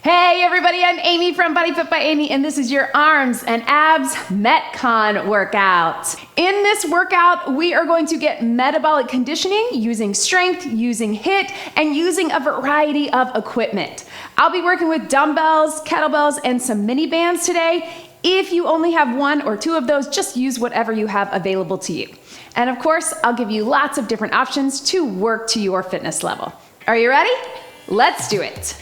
Hey everybody, I'm Amy from BodyFit by Amy, and this is your arms and abs Metcon workout. In this workout, we are going to get metabolic conditioning using strength, using HIIT, and using a variety of equipment. I'll be working with dumbbells, kettlebells, and some mini bands today. If you only have one or two of those, just use whatever you have available to you. And of course, I'll give you lots of different options to work to your fitness level. Are you ready? Let's do it.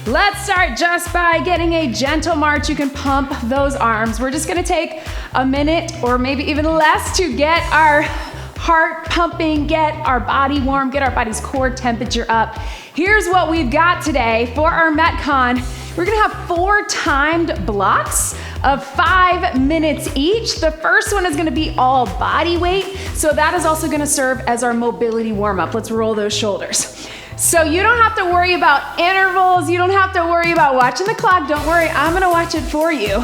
Let's start just by getting a gentle march. You can pump those arms. We're just gonna take a minute or maybe even less to get our heart pumping, get our body warm, get our body's core temperature up. Here's what we've got today for our Metcon. We're gonna have 4 timed blocks of 5 minutes each. The first one is gonna be all body weight, so that is also gonna serve as our mobility warm-up. Let's roll those shoulders. So you don't have to worry about intervals, you don't have to worry about watching the clock. Don't worry, I'm gonna watch it for you.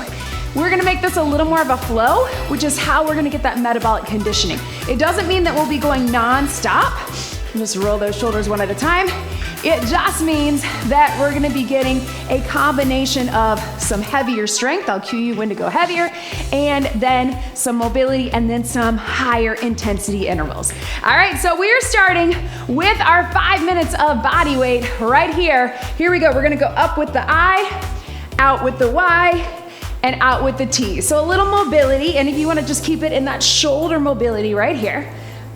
We're gonna make this a little more of a flow, which is how we're gonna get that metabolic conditioning. It doesn't mean that we'll be going non-stop. Just roll those shoulders one at a time. It just means that we're gonna be getting a combination of some heavier strength, I'll cue you when to go heavier, and then some mobility, and then some higher intensity intervals. All right, so we're starting with our 5 minutes of body weight right here. Here we go, we're gonna go up with the I, out with the Y, and out with the T. So a little mobility, and if you wanna just keep it in that shoulder mobility right here.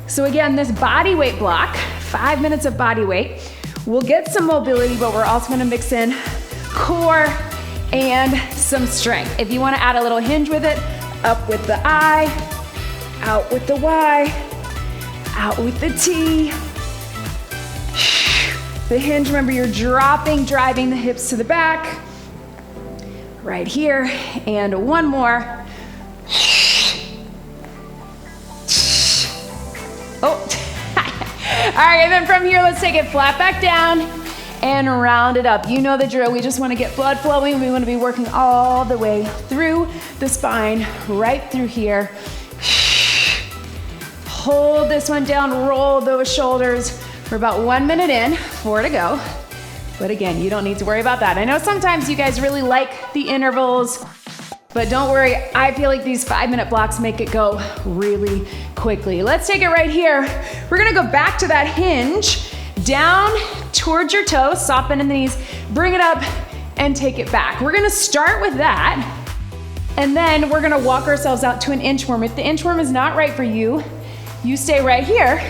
So again, this body weight block, 5 minutes of body weight, we'll get some mobility, but we're also gonna mix in core and some strength. If you wanna add a little hinge with it, up with the I, out with the Y, out with the T. The hinge, remember you're driving the hips to the back. Right here, and one more. Oh. All right, and then from here, let's take it flat back down and round it up. You know the drill. We just want to get blood flowing. We want to be working all the way through the spine, right through here. Hold this one down, roll those shoulders. We're about 1 minute in, 4 to go. But again, you don't need to worry about that. I know sometimes you guys really like the intervals, but don't worry, I feel like these 5 minute blocks make it go really quickly. Let's take it right here. We're gonna go back to that hinge, down towards your toes, soften in the knees, bring it up and take it back. We're gonna start with that, and then we're gonna walk ourselves out to an inchworm. If the inchworm is not right for you, you stay right here,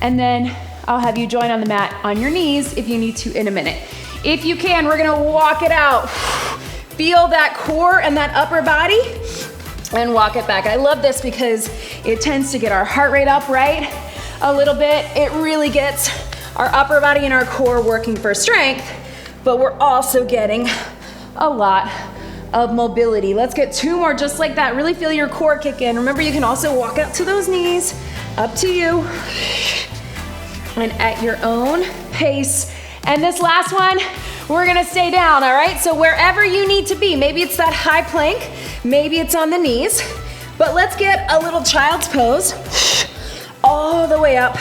and then I'll have you join on the mat on your knees if you need to in a minute. If you can, we're gonna walk it out. Feel that core and that upper body and walk it back. I love this because it tends to get our heart rate up, right? A little bit. It really gets our upper body and our core working for strength, but we're also getting a lot of mobility. Let's get 2 more just like that. Really feel your core kick in. Remember, you can also walk out to those knees, up to you, and at your own pace. And this last one, we're gonna stay down, all right? So wherever you need to be, maybe it's that high plank, maybe it's on the knees, but let's get a little child's pose all the way up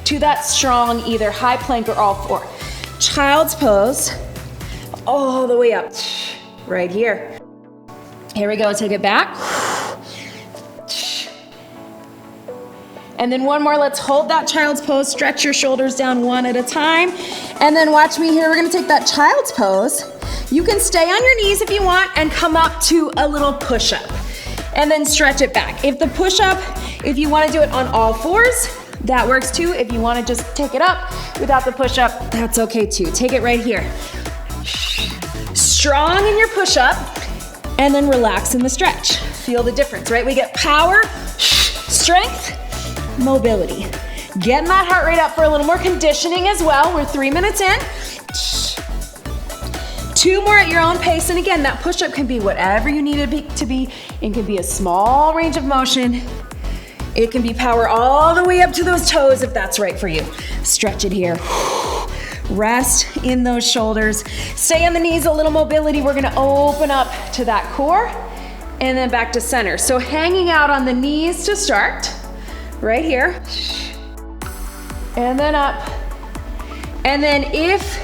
to that strong either high plank or all 4. Child's pose all the way up, right here. Here we go, take it back. And then one more, let's hold that child's pose, stretch your shoulders down one at a time. And then watch me here, we're gonna take that child's pose. You can stay on your knees if you want and come up to a little push-up. And then stretch it back. If the push-up, if you wanna do it on all 4s, that works too. If you wanna just take it up without the push-up, that's okay too. Take it right here. Strong in your push-up, and then relax in the stretch. Feel the difference, right? We get power, strength, mobility. Getting that heart rate up for a little more conditioning as well. We're 3 minutes in. 2 more at your own pace. And again, that push-up can be whatever you need it to be. It can be a small range of motion. It can be power all the way up to those toes if that's right for you. Stretch it here. Rest in those shoulders. Stay on the knees, a little mobility. We're gonna open up to that core and then back to center. So hanging out on the knees to start. Right here, and then up. And then if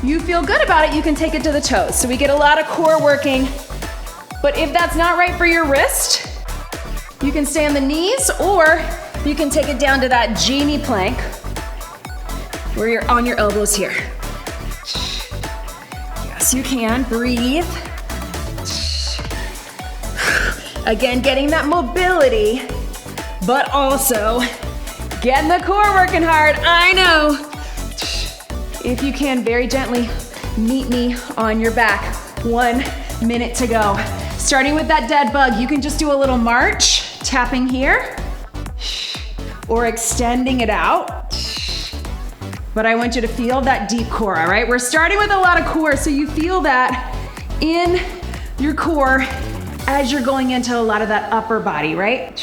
you feel good about it, you can take it to the toes. So we get a lot of core working. But if that's not right for your wrist, you can stay on the knees, or you can take it down to that genie plank where you're on your elbows here. Yes, you can. Breathe. Again, getting that mobility, but also getting the core working hard. I know. If you can, very gently meet me on your back. 1 minute to go. Starting with that dead bug, you can just do a little march, tapping here, or extending it out. But I want you to feel that deep core, all right? We're starting with a lot of core, so you feel that in your core as you're going into a lot of that upper body, right?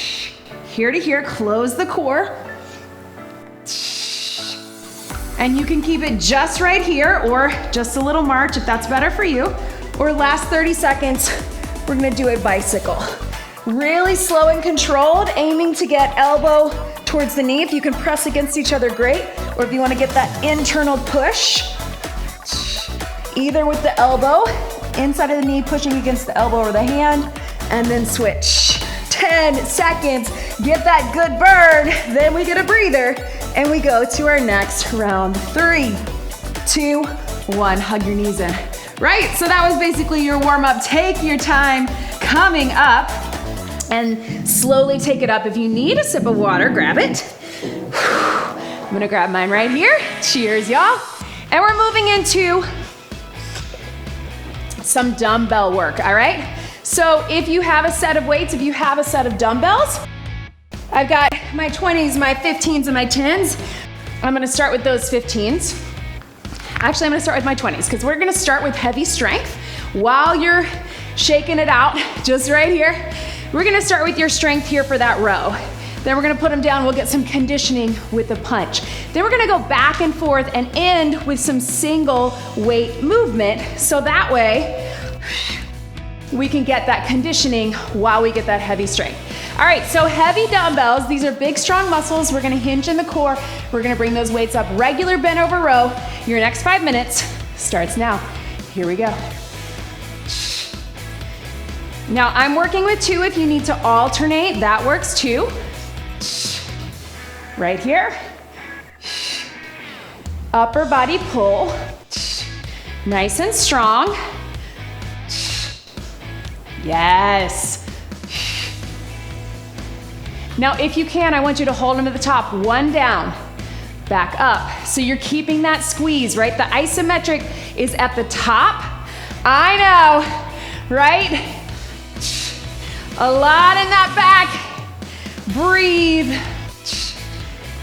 Here to here, close the core. And you can keep it just right here, or just a little march if that's better for you. Or last 30 seconds, we're gonna do a bicycle. Really slow and controlled, aiming to get elbow towards the knee. If you can press against each other, great. Or if you wanna get that internal push, either with the elbow, inside of the knee, pushing against the elbow or the hand, and then switch. 10 seconds, get that good burn, then we get a breather, and we go to our next round. 3, 2, 1, hug your knees in. Right, so that was basically your warm up. Take your time coming up and slowly take it up. If you need a sip of water, grab it. I'm gonna grab mine right here. Cheers, y'all. And we're moving into some dumbbell work, all right? So if you have a set of weights, if you have a set of dumbbells, I've got my 20s, my 15s, and my 10s. I'm gonna start with those 15s. Actually, I'm gonna start with my 20s because we're gonna start with heavy strength while you're shaking it out, just right here. We're gonna start with your strength here for that row. Then we're gonna put them down, we'll get some conditioning with the punch. Then we're gonna go back and forth and end with some single weight movement, so that way we can get that conditioning while we get that heavy strength. All right, so heavy dumbbells, these are big, strong muscles. We're gonna hinge in the core. We're gonna bring those weights up. Regular bent over row. Your next 5 minutes starts now. Here we go. Now I'm working with 2. If you need to alternate, that works too. Right here. Upper body pull. Nice and strong. Yes. Now, if you can, I want you to hold them to the top. 1 down, back up. So you're keeping that squeeze, right? The isometric is at the top. I know, right? A lot in that back. Breathe.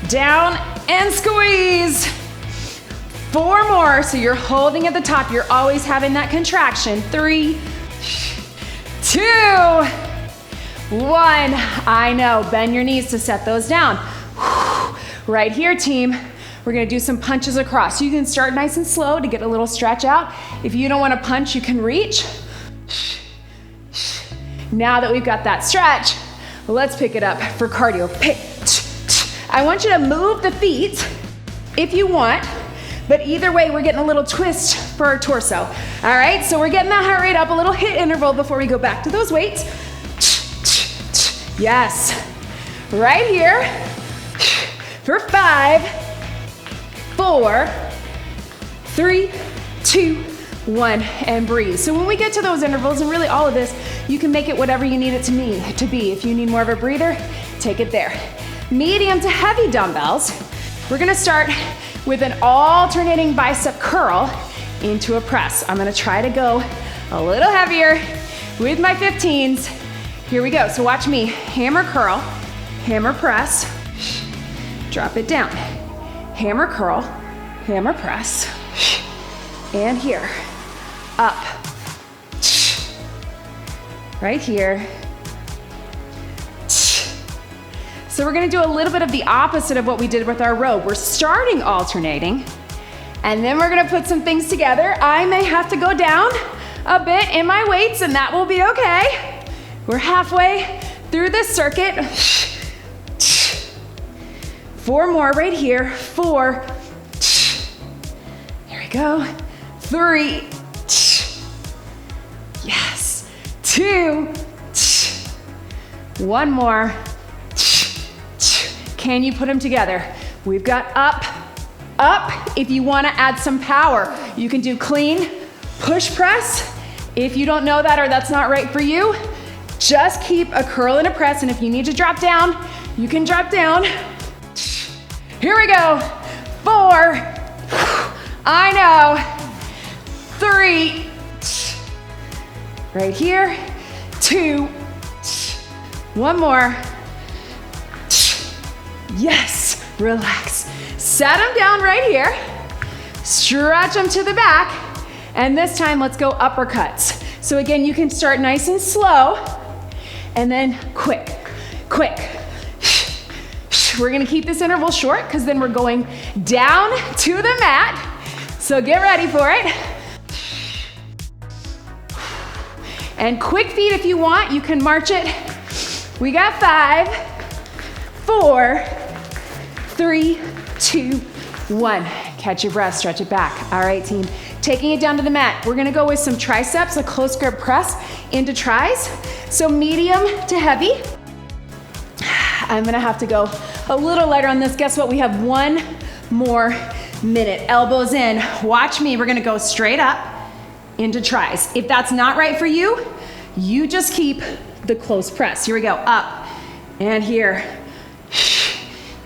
Down and squeeze. 4 more, so you're holding at the top. You're always having that contraction. 3, 2, 1, I know, bend your knees to set those down. Right here, team, we're gonna do some punches across. You can start nice and slow to get a little stretch out. If you don't wanna punch, you can reach. Now that we've got that stretch, let's pick it up for cardio. I want you to move the feet if you want, but either way, we're getting a little twist for our torso. All right, so we're getting that heart rate up, a little HIIT interval before we go back to those weights. Yes, right here for 5, 4, 3, 2, 1, and breathe. So when we get to those intervals, and really all of this, you can make it whatever you need it to be. If you need more of a breather, take it there. Medium to heavy dumbbells, we're gonna start with an alternating bicep curl into a press. I'm gonna try to go a little heavier with my 15s. Here we go, so watch me. Hammer curl, hammer press, drop it down. Hammer curl, hammer press, and here, up. Right here. So we're gonna do a little bit of the opposite of what we did with our row. We're starting alternating, and then we're gonna put some things together. I may have to go down a bit in my weights, and that will be okay. We're halfway through this circuit. 4 more right here. 4. Here we go. 3, yes, 2, 1 more. Can you put them together? We've got up, up. If you wanna add some power, you can do clean push press. If you don't know that or that's not right for you, just keep a curl and a press, and if you need to drop down, you can drop down. Here we go. 4, I know. 3, right here. 2, 1 more. Yes, relax. Set them down right here. Stretch them to the back. And this time, let's go uppercuts. So again, you can start nice and slow, and then quick, quick. We're gonna keep this interval short because then we're going down to the mat. So get ready for it. And quick feet if you want, you can march it. We got 5, 4, 3, 2, 1. Catch your breath, stretch it back. All right, team. Taking it down to the mat. We're gonna go with some triceps, a close grip press into tris. So medium to heavy. I'm gonna have to go a little lighter on this. Guess what? We have 1 more minute. Elbows in. Watch me. We're gonna go straight up into tris. If that's not right for you, you just keep the close press. Here we go. Up and here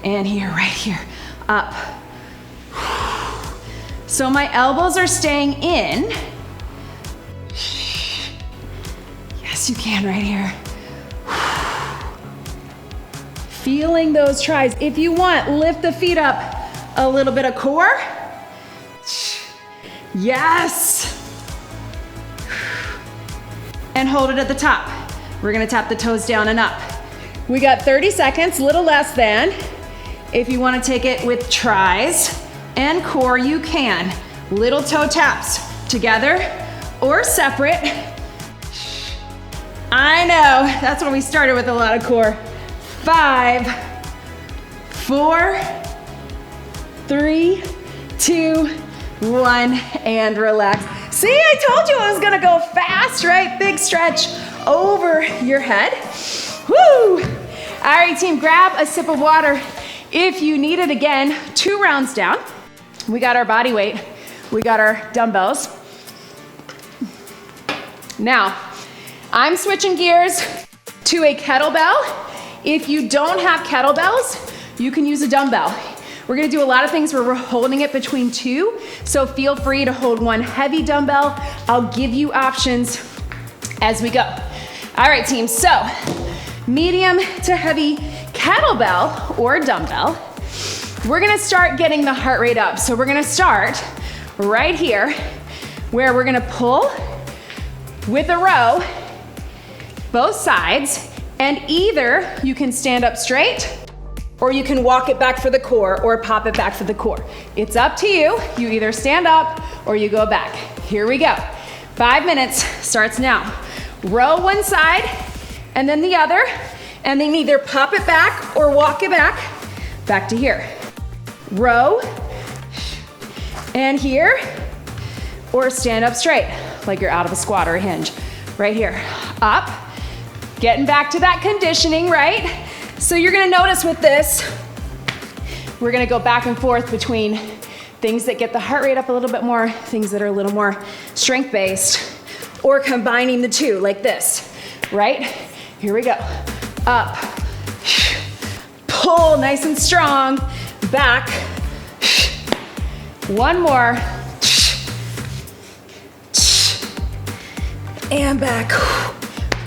and here, right here. Up. So my elbows are staying in. Yes, you can right here. Feeling those tris. If you want, lift the feet up. A little bit of core. Yes. And hold it at the top. We're gonna tap the toes down and up. We got 30 seconds, little less than. If you wanna take it with tris and core, you can. Little toe taps together or separate. I know, that's when we started with a lot of core. 5, 4, 3, 2, 1, and relax. See, I told you I was gonna go fast, right? Big stretch over your head. Woo! All right, team, grab a sip of water if you need it. Again, 2 rounds down. We got our body weight. We got our dumbbells. Now, I'm switching gears to a kettlebell. If you don't have kettlebells, you can use a dumbbell. We're gonna do a lot of things where we're holding it between 2, so feel free to hold 1 heavy dumbbell. I'll give you options as we go. All right, team, so medium to heavy kettlebell or dumbbell. We're gonna start getting the heart rate up. So we're gonna start right here where we're gonna pull with a row, both sides, and either you can stand up straight or you can walk it back for the core or pop it back for the core. It's up to you. You either stand up or you go back. Here we go. 5 minutes starts now. Row one side and then the other, and then either pop it back or walk it back to here. Row and here, or stand up straight like you're out of a squat or a hinge. Right here, up, getting back to that conditioning, right? So you're gonna notice with this, we're gonna go back and forth between things that get the heart rate up a little bit more, things that are a little more strength-based, or combining the two like this, right? Here we go. Up, pull nice and strong, back, 1 more, and back.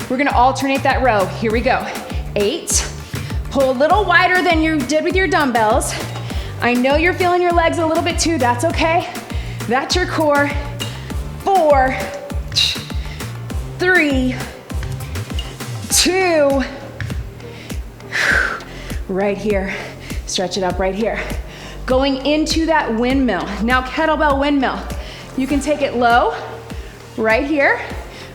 We're gonna alternate that row. Here we go. 8, pull a little wider than you did with your dumbbells. I know you're feeling your legs a little bit too, that's okay. That's your core. 4, 3, 2, right here. Stretch it up right here. Going into that windmill. Now kettlebell windmill. You can take it low, right here.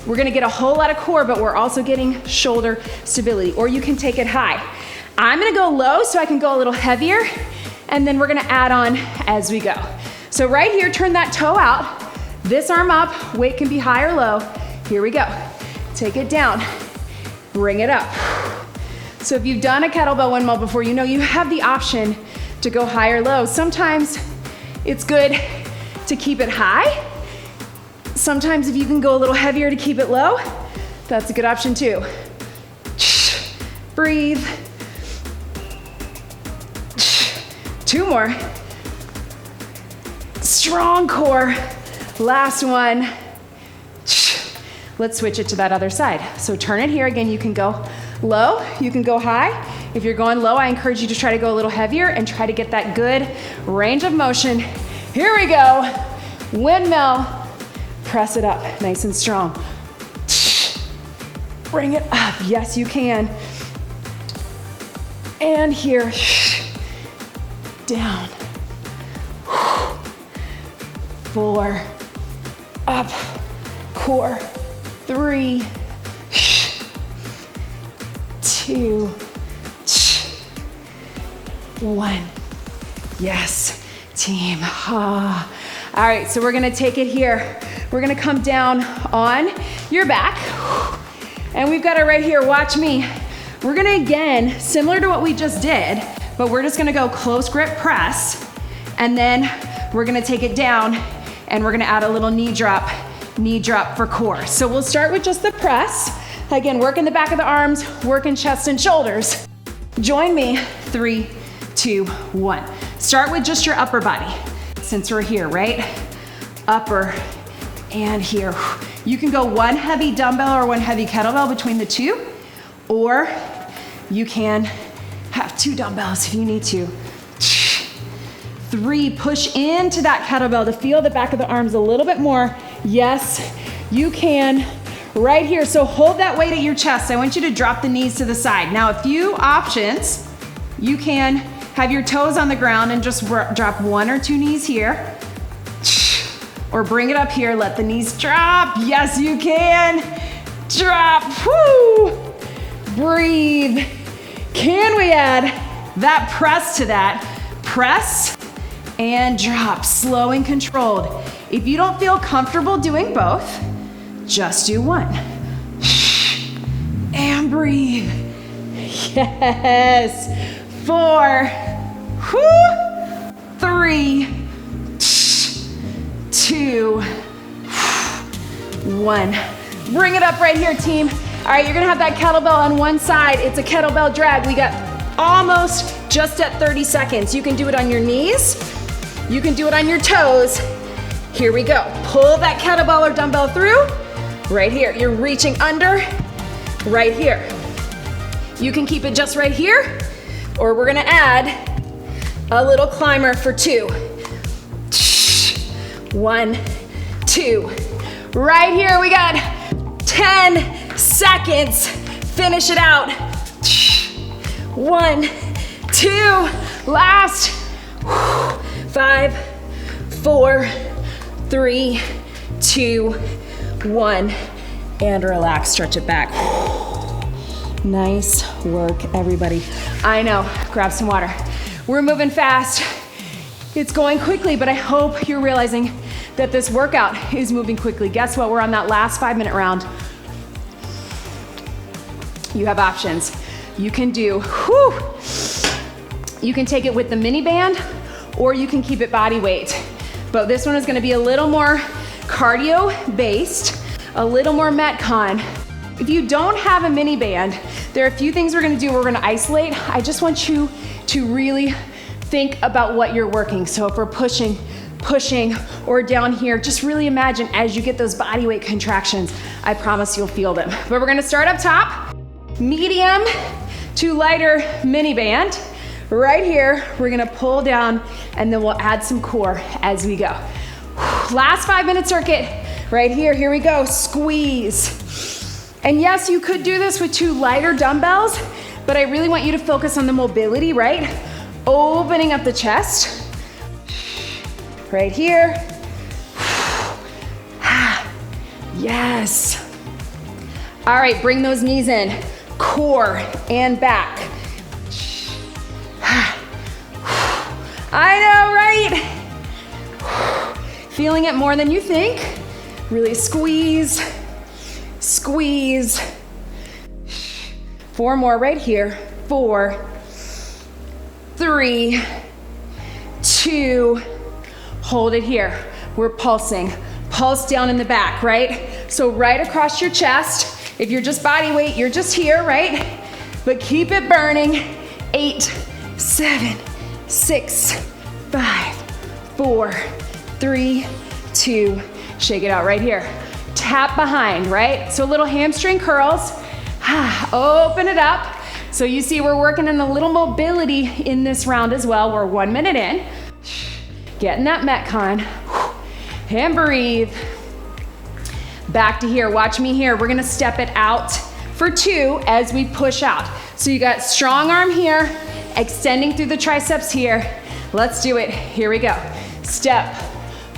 We're gonna get a whole lot of core, but we're also getting shoulder stability. Or you can take it high. I'm gonna go low so I can go a little heavier, and then we're gonna add on as we go. So right here, turn that toe out, This arm up, weight can be high or low. Here we go. Take it down, bring it up. So if you've done a kettlebell windmill before, you know you have the option to go high or low. Sometimes it's good to keep it high. Sometimes if you can go a little heavier to keep it low, that's a good option too. Breathe. 2 more. Strong core. Last one. Let's switch it to that other side. So turn it here. Again, you can go low, you can go high. If you're going low, I encourage you to try to go a little heavier and try to get that good range of motion. Here we go. Windmill. Press it up, nice and strong. Bring it up. Yes, you can. And here. Down. 4. Up. Core. 3. 2. 1. Yes, team. All right, so we're gonna take it here. We're gonna come down on your back. And we've got it right here, watch me. We're gonna, again, similar to what we just did, but we're just gonna go close grip press, and then we're gonna take it down, and we're gonna add a little knee drop for core. So we'll start with just the press. Again, working the back of the arms, working chest and shoulders. Join me, 3, 2, 1. Start with just your upper body, since we're here, right? Upper and here. You can go one heavy dumbbell or one heavy kettlebell between the two, or you can have 2 dumbbells if you need to. 3, push into that kettlebell to feel the back of the arms a little bit more. Yes, you can. Right here, so hold that weight at your chest. I want you to drop the knees to the side. Now, a few options. You can have your toes on the ground and just drop 1 or 2 knees here. Or bring it up here, let the knees drop. Yes, you can. Drop, whoo. Breathe. Can we add that press to that? Press and drop, slow and controlled. If you don't feel comfortable doing both, just do 1. And breathe. Yes. 4. 3. 2. 1. Bring it up right here, team. All right, you're gonna have that kettlebell on one side. It's a kettlebell drag. We got almost just at 30 seconds. You can do it on your knees. You can do it on your toes. Here we go. Pull that kettlebell or dumbbell through. Right here, you're reaching under, right here. You can keep it just right here, or we're gonna add a little climber for 2. 1, 2. Right here, we got 10 seconds. Finish it out. 1, 2, last. 5, 4, 3, 2, 1, and relax, stretch it back. Nice work, everybody. I know, grab some water. We're moving fast. It's going quickly, but I hope you're realizing that this workout is moving quickly. Guess what? We're on that last 5-minute round. You have options. You can do, you can take it with the mini band, or you can keep it body weight. But this one is gonna be a little more cardio based, a little more Metcon. If you don't have a mini band, there are a few things we're gonna do. We're gonna isolate. I just want you to really think about what you're working. So if we're pushing, or down here, just really imagine as you get those body weight contractions, I promise you'll feel them. But we're gonna start up top, medium to lighter mini band. Right here, we're gonna pull down, and then we'll add some core as we go. Last 5-minute circuit, right here, here we go, squeeze. And yes, you could do this with 2 lighter dumbbells, but I really want you to focus on the mobility, right? Opening up the chest. Right here. Yes. All right, bring those knees in. Core and back. I know, right? feeling it more than you think. Really squeeze, squeeze. 4 more right here. 4, 3, 2, hold it here. We're pulsing. Pulse down in the back, right? So right across your chest. If you're just body weight, you're just here, right? But keep it burning. 8, 7, 6, 5, 4, 3, 2, shake it out right here. Tap behind, right? So little hamstring curls. Open it up. So you see we're working on a little mobility in this round as well. We're 1 minute in. Getting that Metcon. And breathe. Back to here, watch me here. We're gonna step it out for 2 as we push out. So you got strong arm here, extending through the triceps here. Let's do it, here we go. Step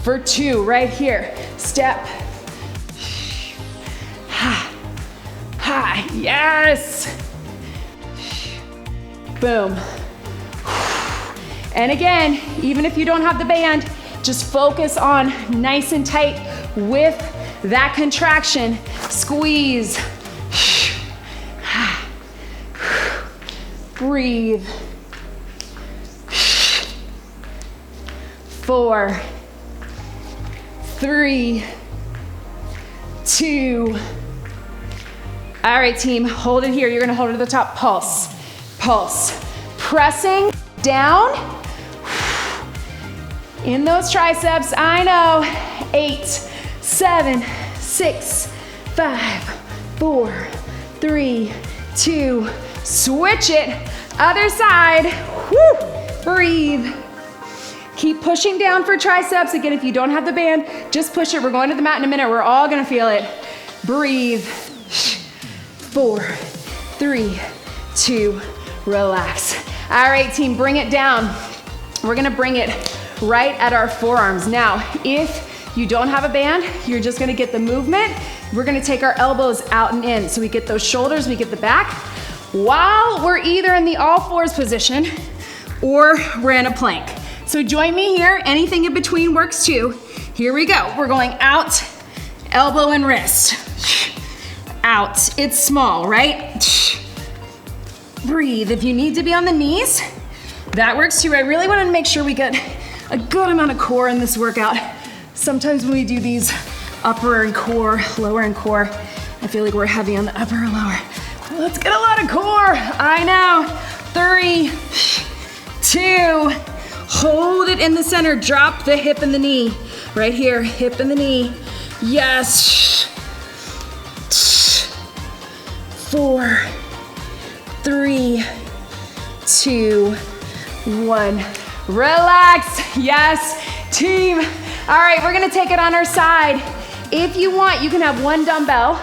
for 2, right here. Step. Yes. Boom. And again, even if you don't have the band, just focus on nice and tight with that contraction. Squeeze. Breathe. 4, 3, 2. All right, team, hold it here. You're gonna hold it to the top. Pulse, pulse. Pressing down in those triceps. I know. 8, 7, 6, 5, 4, 3, 2. Switch it. Other side. Woo. Breathe. Keep pushing down for triceps. Again, if you don't have the band, just push it. We're going to the mat in a minute. We're all gonna feel it. Breathe. 4, 3, 2, relax. All right, team, bring it down. We're gonna bring it right at our forearms. Now, if you don't have a band, you're just gonna get the movement. We're gonna take our elbows out and in. So we get those shoulders, we get the back, while we're either in the all fours position or we're in a plank. So join me here. Anything in between works too. Here we go. We're going out, elbow and wrist. Out. It's small, right? Breathe. If you need to be on the knees, that works too. I really want to make sure we get a good amount of core in this workout. Sometimes when we do these upper and core, lower and core, I feel like we're heavy on the upper or lower. Let's get a lot of core. I know. 3, 2, hold it in the center. Drop the hip and the knee. Right here, hip and the knee. Yes. 4, 3, 2, 1. Relax. Yes, team. All right, we're gonna take it on our side. If you want, you can have 1 dumbbell.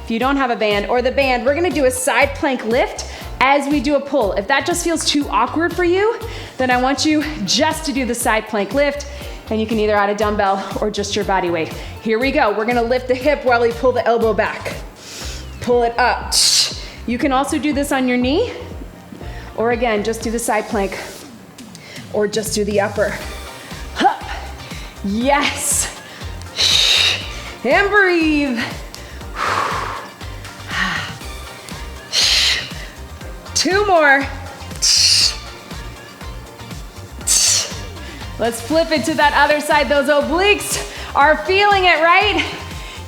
If you don't have a band or the band, we're gonna do a side plank lift as we do a pull. If that just feels too awkward for you, then I want you just to do the side plank lift, and you can either add a dumbbell or just your body weight. Here we go. We're gonna lift the hip while we pull the elbow back. Pull it up. You can also do this on your knee, or again, just do the side plank, or just do the upper. Hup. Yes. And breathe. 2 more. Let's flip it to that other side. Those obliques are feeling it, right?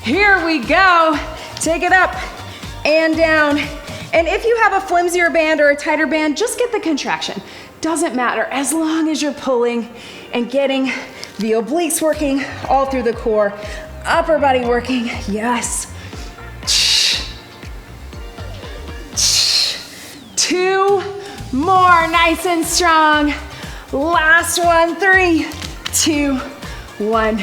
Here we go. Take it up and down. And if you have a flimsier band or a tighter band, just get the contraction. Doesn't matter, as long as you're pulling and getting the obliques working all through the core, upper body working, yes. 2 more, nice and strong. Last one, 3, 2, 1.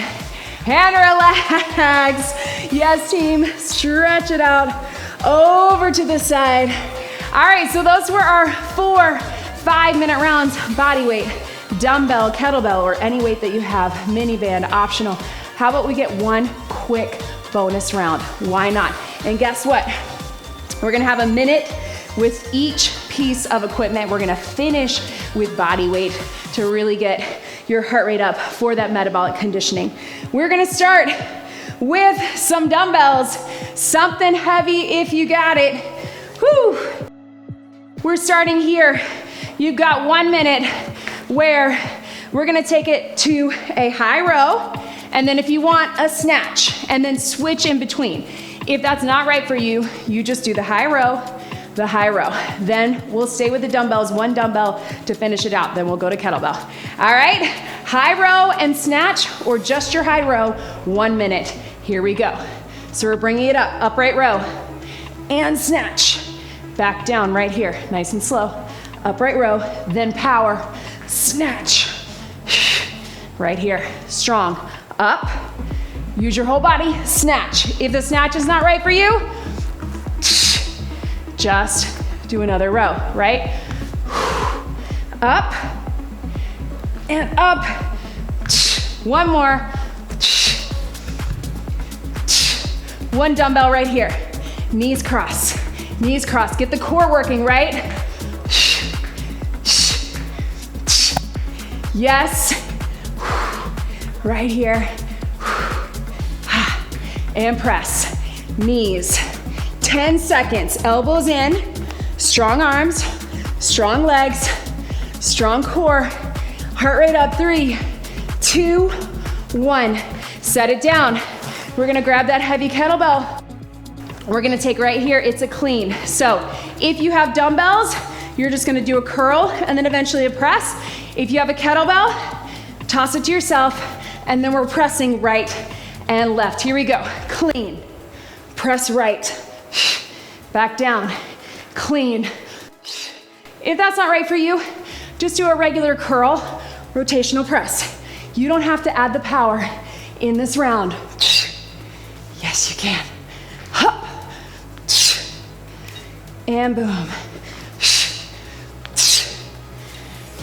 And relax. Yes, team, stretch it out over to the side. All right, so those were our 4 5-minute rounds, body weight, dumbbell, kettlebell, or any weight that you have, mini band, optional. How about we get 1 quick bonus round? Why not? And guess what? We're gonna have a minute with each piece of equipment. We're gonna finish with body weight to really get, your heart rate up for that metabolic conditioning. We're gonna start with some dumbbells, something heavy if you got it. Whew. We're starting here. You've got 1 minute where we're gonna take it to a high row, and then if you want a snatch, and then switch in between. If that's not right for you, you just do the high row. Then we'll stay with the dumbbells, 1 dumbbell to finish it out. Then we'll go to kettlebell. All right, high row and snatch, or just your high row, 1 minute. Here we go. So we're bringing it up, upright row and snatch. Back down right here, nice and slow. Upright row, then power, snatch. Right here, strong, up. Use your whole body, snatch. If the snatch is not right for you, just do another row, right? Up and up. 1 more. 1 dumbbell right here. Knees cross, knees cross. Get the core working, right? Yes. Right here. And press. Knees. 10 seconds. Elbows in. Strong arms. Strong legs. Strong core. Heart rate up. 3, 2, 1. Set it down. We're gonna grab that heavy kettlebell. We're gonna take right here, it's a clean. So if you have dumbbells, you're just gonna do a curl and then eventually a press. If you have a kettlebell, toss it to yourself, and then we're pressing right and left. Here we go, clean, press right, back down, clean. If that's not right for you, just do a regular curl, rotational press. You don't have to add the power in this round. Yes, you can. Hup. And boom.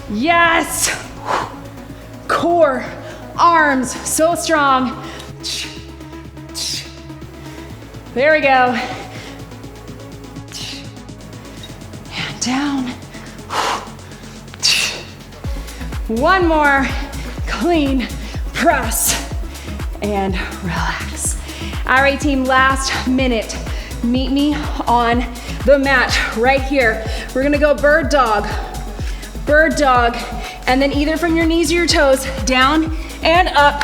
Yes. Core, arms, so strong. There we go. And down. 1 more. Clean, press, and relax. All right, team, last minute. Meet me on the mat right here. We're gonna go bird dog, and then either from your knees or your toes, down and up,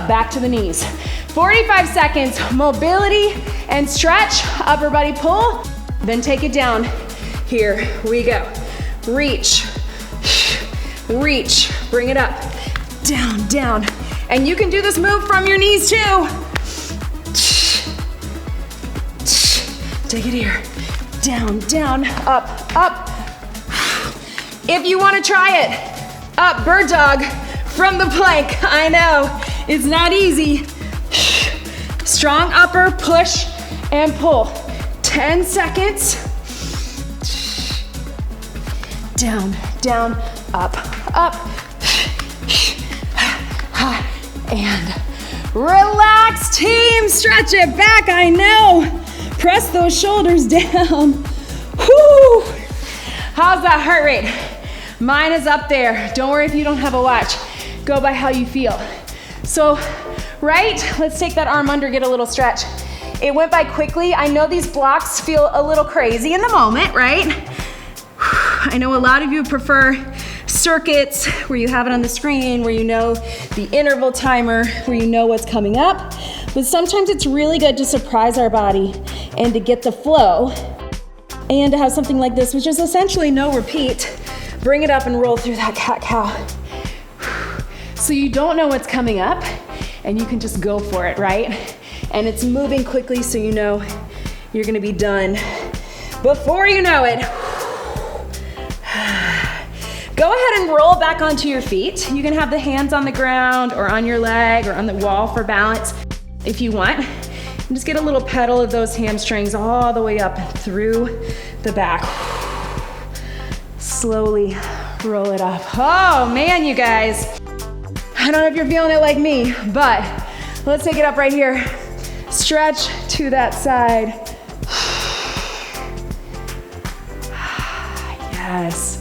back to the knees. 45 seconds, mobility and stretch, upper body pull, then take it down. Here we go. Reach, bring it up, down. And you can do this move from your knees too. Take it here, down, up. If you wanna try it, up, bird dog, from the plank. I know, it's not easy. Strong upper, push and pull. 10 seconds. Down, up. And relax, team. Stretch it back, I know. Press those shoulders down. Whoo! How's that heart rate? Mine is up there. Don't worry if you don't have a watch. Go by how you feel. So, right, let's take that arm under, get a little stretch. It went by quickly. I know these blocks feel a little crazy in the moment, right? I know a lot of you prefer circuits where you have it on the screen, where you know the interval timer, where you know what's coming up. But sometimes it's really good to surprise our body and to get the flow and to have something like this, which is essentially no repeat. Bring it up and roll through that cat-cow. So you don't know what's coming up and you can just go for it, right? And it's moving quickly so you know you're gonna be done before you know it. Go ahead and roll back onto your feet. You can have the hands on the ground or on your leg or on the wall for balance if you want. And just get a little pedal of those hamstrings all the way up through the back. Slowly roll it up. Oh man, you guys. I don't know if you're feeling it like me, but let's take it up right here. Stretch to that side. Yes.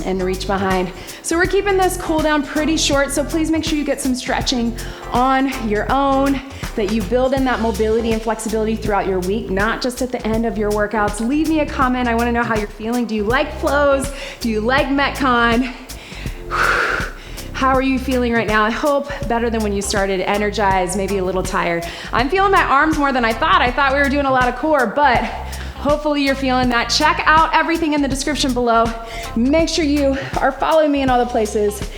and reach behind. So we're keeping this cool down pretty short, so please make sure you get some stretching on your own, that you build in that mobility and flexibility throughout your week, not just at the end of your workouts. Leave me a comment. I wanna know how you're feeling. Do you like flows? Do you like Metcon? How are you feeling right now? I hope better than when you started, energized, maybe a little tired. I'm feeling my arms more than I thought. I thought we were doing a lot of core, but hopefully you're feeling that. Check out everything in the description below. Make sure you are following me in all the places.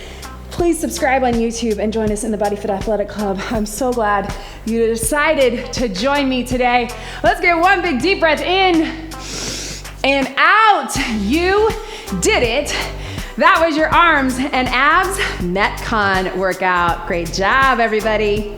Please subscribe on YouTube and join us in the BodyFit Athletic Club. I'm so glad you decided to join me today. Let's get one big deep breath in and out. You did it. That was your arms and abs Metcon workout. Great job, everybody.